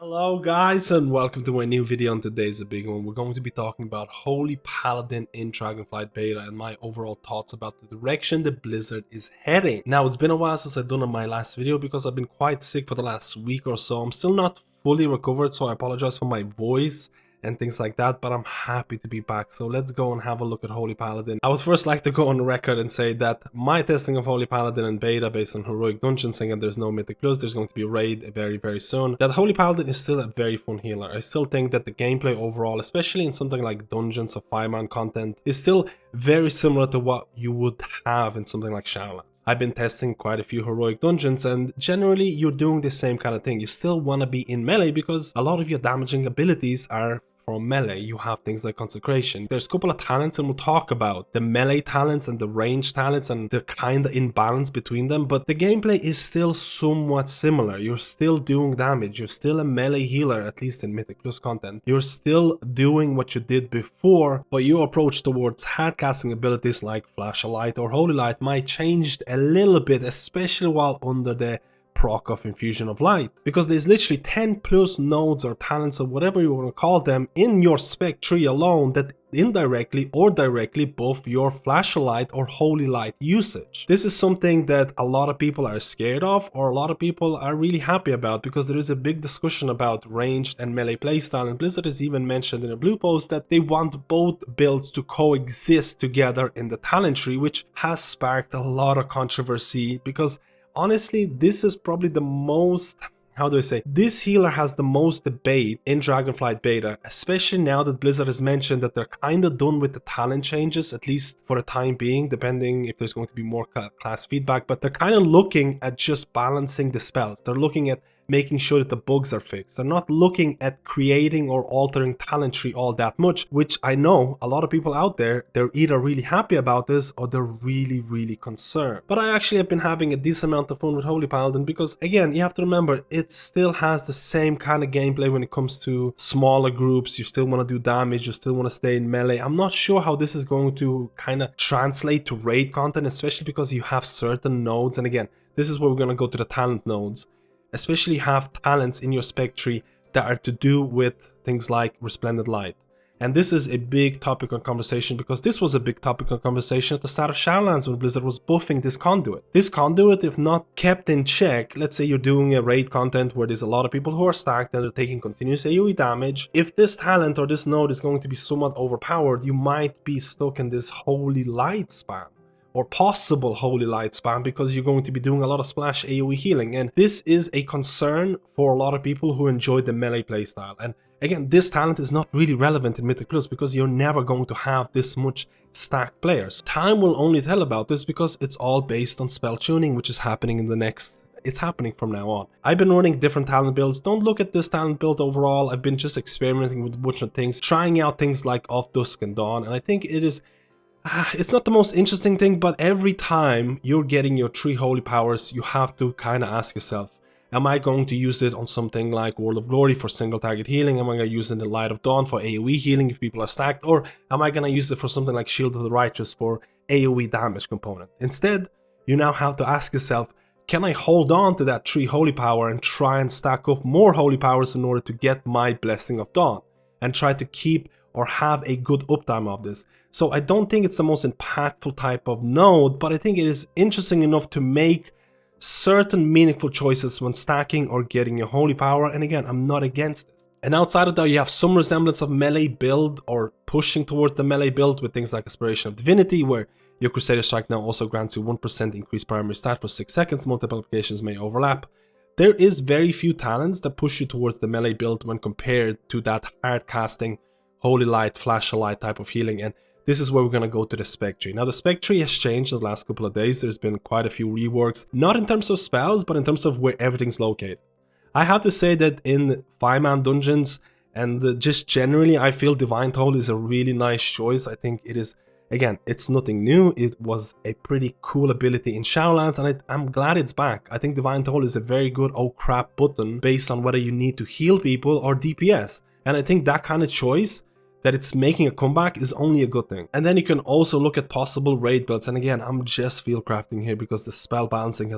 Hello guys and welcome to my new video, and today's a big one. We're going to be talking about Holy Paladin in Dragonflight Beta and my overall thoughts about the direction the Blizzard is heading. Now, it's been a while since I've done my last video because I've been quite sick for the last week or so. I'm still not fully recovered, so I apologize for my voice and things like that, but I'm happy to be back. So let's go and have a look at Holy Paladin. I would first like to go on record and say that my testing of Holy Paladin in beta based on heroic dungeons, saying that there's no mythic plus, there's going to be a raid very soon, that Holy Paladin is still a very fun healer. I still think that the gameplay overall, especially in something like dungeons or 5-man content, is still very similar to what you would have in something like Shadowlands. I've been testing quite a few heroic dungeons, and generally you're doing the same kind of thing. You still want to be in melee because a lot of your damaging abilities are from melee. You have things like consecration. There's a couple of talents, and we'll talk about the melee talents and the range talents and the kind of imbalance between them, but the gameplay is still somewhat similar. You're still doing damage. You're still a melee healer, at least in Mythic Plus content. You're still doing what you did before, but your approach towards hard casting abilities like Flash of Light or Holy Light might change a little bit, especially while under the proc of Infusion of Light, because there's literally 10 plus nodes or talents or whatever you want to call them in your spec tree alone that indirectly or directly buff your Flash of Light or Holy Light usage. This is something that a lot of people are scared of, or a lot of people are really happy about, because there is a big discussion about ranged and melee playstyle, and Blizzard has even mentioned in a blue post that they want both builds to coexist together in the talent tree, which has sparked a lot of controversy because honestly, this is probably the most, this healer has the most debate in Dragonflight Beta, especially now that Blizzard has mentioned that they're kind of done with the talent changes, at least for the time being, depending if there's going to be more class feedback, but they're kind of looking at just balancing the spells. They're looking at making sure that the bugs are fixed. They're not looking at creating or altering talent tree all that much, which I know a lot of people out there, they're either really happy about this or they're really concerned. But I actually have been having a decent amount of fun with Holy Paladin because, again, you have to remember, it still has the same kind of gameplay when it comes to smaller groups. You still want to do damage, you still want to stay in melee. I'm not sure how this is going to kind of translate to raid content, especially because you have certain nodes, and again, this is where we're going to go to the talent nodes. Especially have talents in your spec tree that are to do with things like Resplendent Light. And this is a big topic of conversation because this was a big topic of conversation at the start of Shadowlands when Blizzard was buffing this conduit. This conduit, if not kept in check, let's say you're doing a raid content where there's a lot of people who are stacked and they're taking continuous AoE damage, if this talent or this node is going to be somewhat overpowered, you might be stuck in this Holy Light spam, or possible Holy Light spam, because you're going to be doing a lot of splash AoE healing, and this is a concern for a lot of people who enjoy the melee playstyle. And again, this talent is not really relevant in Mythic Plus because you're never going to have this much stacked players. Time will only tell about this because it's all based on spell tuning, which is happening in the next... It's happening from now on. I've been running different talent builds. Don't look at this talent build overall. I've been just experimenting with a bunch of things, trying out things like Off Dusk and Dawn, and I think it is... it's not the most interesting thing, but every time you're getting your 3 holy powers, you have to kind of ask yourself, am I going to use it on something like World of Glory for single target healing? Am I going to use it in the Light of Dawn for AoE healing if people are stacked? Or am I going to use it for something like Shield of the Righteous for AoE damage component? Instead, you now have to ask yourself, can I hold on to that 3 holy power and try and stack up more holy powers in order to get my Blessing of Dawn and try to keep or have a good uptime of this? So I don't think it's the most impactful type of node, but I think it is interesting enough to make certain meaningful choices when stacking or getting your holy power, and again, I'm not against this. And outside of that, you have some resemblance of melee build or pushing towards the melee build with things like Aspiration of Divinity, where your Crusader Strike now also grants you 1% increased primary stat for 6 seconds, multiple applications may overlap. There is very few talents that push you towards the melee build when compared to that hard casting Holy Light, Flash of Light type of healing, and this is where we're going to go to the spec tree. Now, the spec tree has changed in the last couple of days. There's been quite a few reworks, not in terms of spells, but in terms of where everything's located. I have to say that in 5-man dungeons, and just generally, I feel Divine Toll is a really nice choice. I think it is, again, it's nothing new. It was a pretty cool ability in Shadowlands, and I'm glad it's back. I think Divine Toll is a very good oh crap button based on whether you need to heal people or DPS. And I think that kind of choice that it's making a comeback is only a good thing. And then you can also look at possible raid builds. And again, I'm just field crafting here because the spell balancing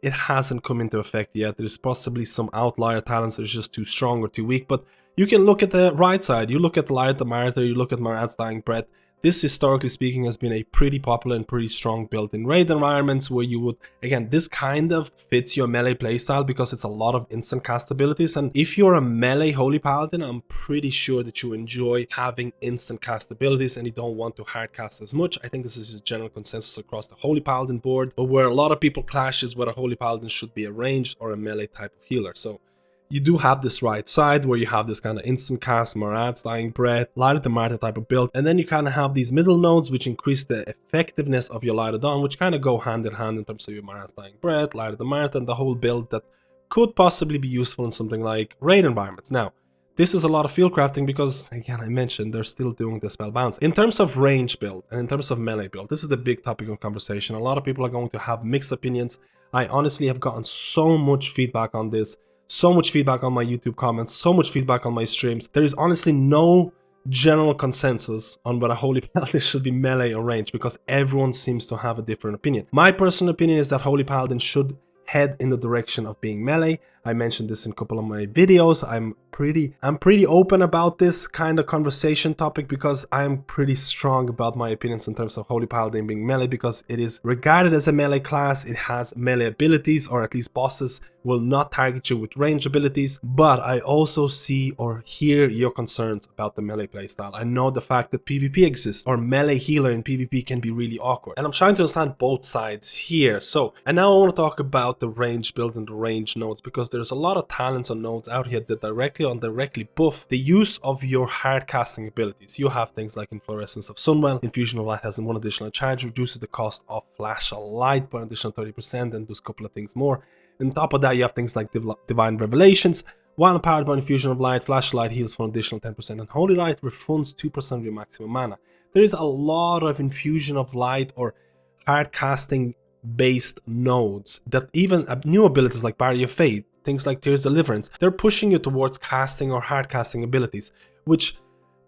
hasn't come into effect yet. There's possibly some outlier talents that are just too strong or too weak, but you can look at the right side. You look at Light the Martyr, you look at Marad's Dying Breath. This, historically speaking, has been a pretty popular and pretty strong build in raid environments where you would, again, this kind of fits your melee playstyle because it's a lot of instant cast abilities. And if you're a melee Holy Paladin, I'm pretty sure that you enjoy having instant cast abilities and you don't want to hard cast as much. I think this is a general consensus across the Holy Paladin board, but where a lot of people clash is whether a Holy Paladin should be a ranged or a melee type of healer. So you do have this right side where you have this kind of instant cast, Marad's Dying Breath, Light of the Martyr type of build, and then you kind of have these middle nodes which increase the effectiveness of your Light of Dawn, which kind of go hand in hand in terms of your Marad's Dying Breath, Light of the Martyr, and the whole build that could possibly be useful in something like raid environments. Now, this is a lot of field crafting because, again, I mentioned they're still doing the spell balance. In terms of range build and in terms of melee build, this is the big topic of conversation. A lot of people are going to have mixed opinions. I honestly have gotten so much feedback on this. So much feedback on my YouTube comments, so much feedback on my streams. There is honestly no general consensus on whether Holy Paladin should be melee or range because everyone seems to have a different opinion. My personal opinion is that Holy Paladin should head in the direction of being melee. I mentioned this in a couple of my videos. I'm pretty open about this kind of conversation topic because I'm pretty strong about my opinions in terms of Holy Paladin being melee because it is regarded as a melee class. It has melee abilities, or at least bosses will not target you with range abilities. But I also see or hear your concerns about the melee playstyle. I know the fact that PvP exists or melee healer in PvP can be really awkward. And I'm trying to understand both sides here. So, and now I want to talk about the range build and the range nodes because there's a lot of talents on nodes out here that directly buff the use of your hard casting abilities. You have things like Inflorescence of Sunwell, Infusion of Light has one additional charge, reduces the cost of Flash of Light by an additional 30%, and does a couple of things more. On top of that, you have things like Divine Revelations, while empowered by Infusion of Light, Flash of Light heals for an additional 10%, and Holy Light refunds 2% of your maximum mana. There is a lot of Infusion of Light or hard casting based nodes that even new abilities like Barrier of Fate, things like Tears Deliverance, they're pushing you towards casting or hard casting abilities, which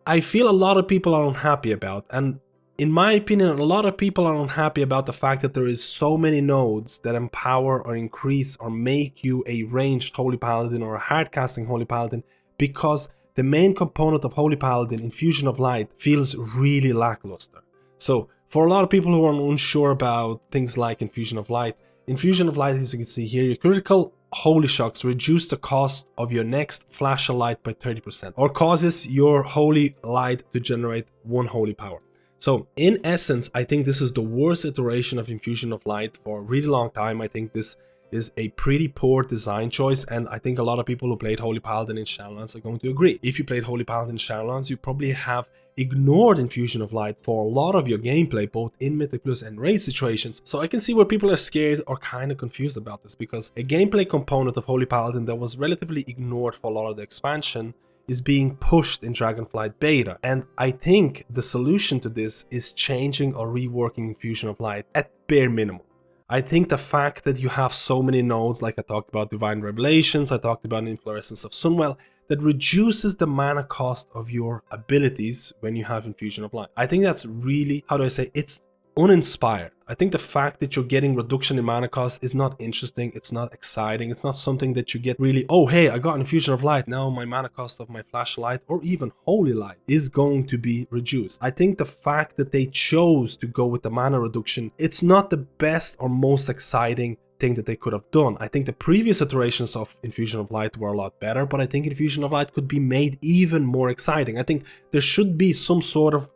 I feel a lot of people are unhappy about. And in my opinion, a lot of people are unhappy about the fact that there is so many nodes that empower or increase or make you a ranged Holy Paladin or a hard casting Holy Paladin because the main component of Holy Paladin, Infusion of Light, feels really lackluster. So for a lot of people who are unsure about things like Infusion of Light, as you can see here, your critical Holy Shocks reduce the cost of your next Flash of Light by 30%, or causes your Holy Light to generate 1 Holy Power. So in essence, I think this is the worst iteration of Infusion of Light for a really long time. I think this is a pretty poor design choice, and I think a lot of people who played Holy Paladin in Shadowlands are going to agree. If you played Holy Paladin in Shadowlands, you probably have ignored Infusion of Light for a lot of your gameplay, both in Mythic Plus and raid situations. So I can see where people are scared or kind of confused about this, because a gameplay component of Holy Paladin that was relatively ignored for a lot of the expansion is being pushed in Dragonflight Beta. And I think the solution to this is changing or reworking Infusion of Light at bare minimum. I think the fact that you have so many nodes, like I talked about Divine Revelations, I talked about Inflorescence of Sunwell, that reduces the mana cost of your abilities when you have Infusion of Light. I think that's really, it's uninspired. I think the fact that you're getting reduction in mana cost is not interesting, it's not exciting, it's not something that you get really, oh hey, I got Infusion of Light, now my mana cost of my Flashlight or even Holy Light is going to be reduced. I think the fact that they chose to go with the mana reduction, it's not the best or most exciting thing that they could have done. I think the previous iterations of Infusion of Light were a lot better, but I think Infusion of Light could be made even more exciting. I think there should be some sort of,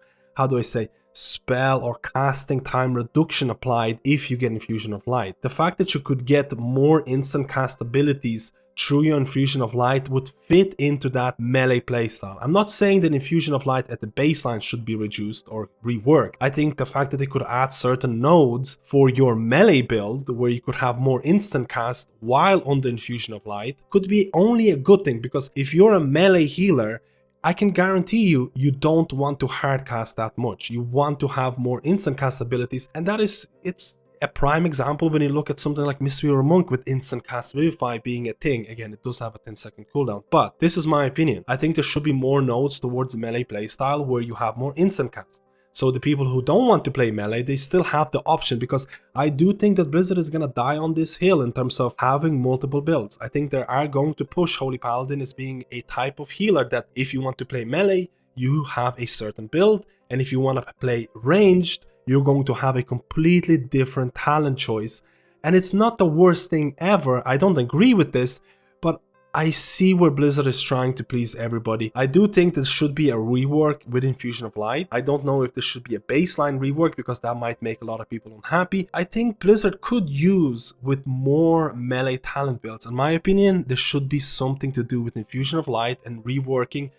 spell or casting time reduction applied if you get Infusion of Light. The fact that you could get more instant cast abilities through your Infusion of Light would fit into that melee playstyle. I'm not saying that Infusion of Light at the baseline should be reduced or reworked. I think the fact that they could add certain nodes for your melee build where you could have more instant cast while on the Infusion of Light could be only a good thing, because if you're a melee healer, I can guarantee you, you don't want to hard cast that much. You want to have more instant cast abilities, and that is, it's a prime example when you look at something like Mistweaver Monk with instant cast Vivify being a thing. Again, it does have a 10-second cooldown, but this is my opinion. I think there should be more nodes towards the melee playstyle where you have more instant cast. So the people who don't want to play melee, they still have the option, because I do think that Blizzard is gonna die on this hill in terms of having multiple builds. I think they are going to push Holy Paladin as being a type of healer that if you want to play melee, you have a certain build, and if you want to play ranged, you're going to have a completely different talent choice. And it's not the worst thing ever. I don't agree with this, but I see where Blizzard is trying to please everybody. I do think there should be a rework with Infusion of Light. I don't know if there should be a baseline rework, because that might make a lot of people unhappy. I think Blizzard could use with more melee talent builds. In my opinion, there should be something to do with Infusion of Light and reworking.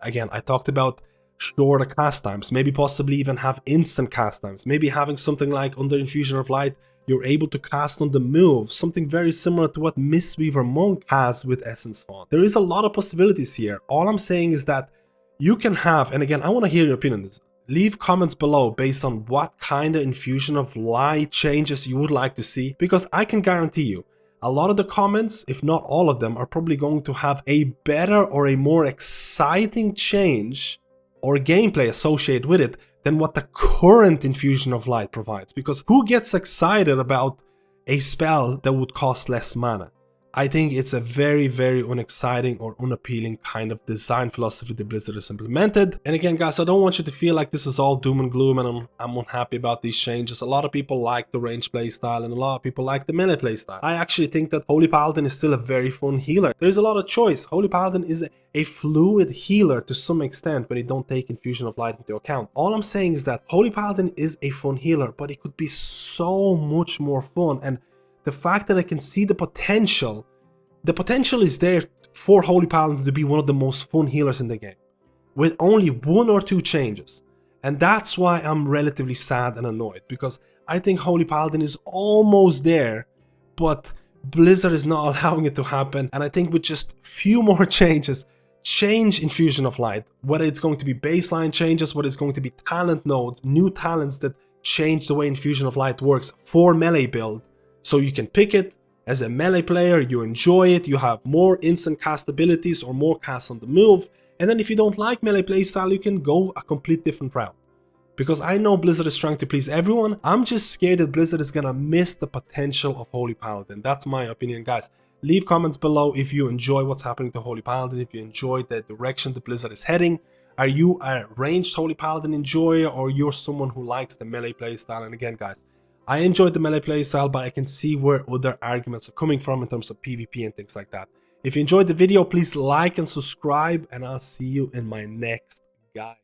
Again, I talked about shorter cast times, maybe possibly even have instant cast times, maybe having something like under Infusion of Light, you're able to cast on the move, something very similar to what Mistweaver Monk has with Essence Font. There is a lot of possibilities here. All I'm saying is that you can have, and again, I want to hear your opinion on this. Leave comments below based on what kind of Infusion of Light changes you would like to see, because I can guarantee you, a lot of the comments, if not all of them, are probably going to have a better or a more exciting change or gameplay associated with it than what the current Infusion of Light provides. Because who gets excited about a spell that would cost less mana? I think it's a very, very unexciting or unappealing kind of design philosophy that Blizzard has implemented. And again, guys, I don't want you to feel like this is all doom and gloom and I'm unhappy about these changes. A lot of people like the range playstyle and a lot of people like the melee playstyle. I actually think that Holy Paladin is still a very fun healer. There's a lot of choice. Holy Paladin is a fluid healer to some extent when you don't take Infusion of Light into account. All I'm saying is that Holy Paladin is a fun healer, but it could be so much more fun. And the fact that I can see the potential is there for Holy Paladin to be one of the most fun healers in the game, with only 1 or 2 changes. And that's why I'm relatively sad and annoyed, because I think Holy Paladin is almost there, but Blizzard is not allowing it to happen. And I think with just few more changes, change Infusion of Light, whether it's going to be baseline changes, whether it's going to be talent nodes, new talents that change the way Infusion of Light works for melee build, so you can pick it as a melee player, you enjoy it, you have more instant cast abilities or more cast on the move, and then if you don't like melee playstyle, you can go a complete different route. Because I know Blizzard is trying to please everyone, I'm just scared that Blizzard is gonna miss the potential of Holy Paladin. That's my opinion, guys. Leave comments below if you enjoy what's happening to Holy Paladin, if you enjoy the direction that Blizzard is heading. Are you a ranged Holy Paladin enjoyer, or you're someone who likes the melee playstyle? And again, guys, I enjoyed the melee playstyle, but I can see where other arguments are coming from in terms of PvP and things like that. If you enjoyed the video, please like and subscribe, and I'll see you in my next guide.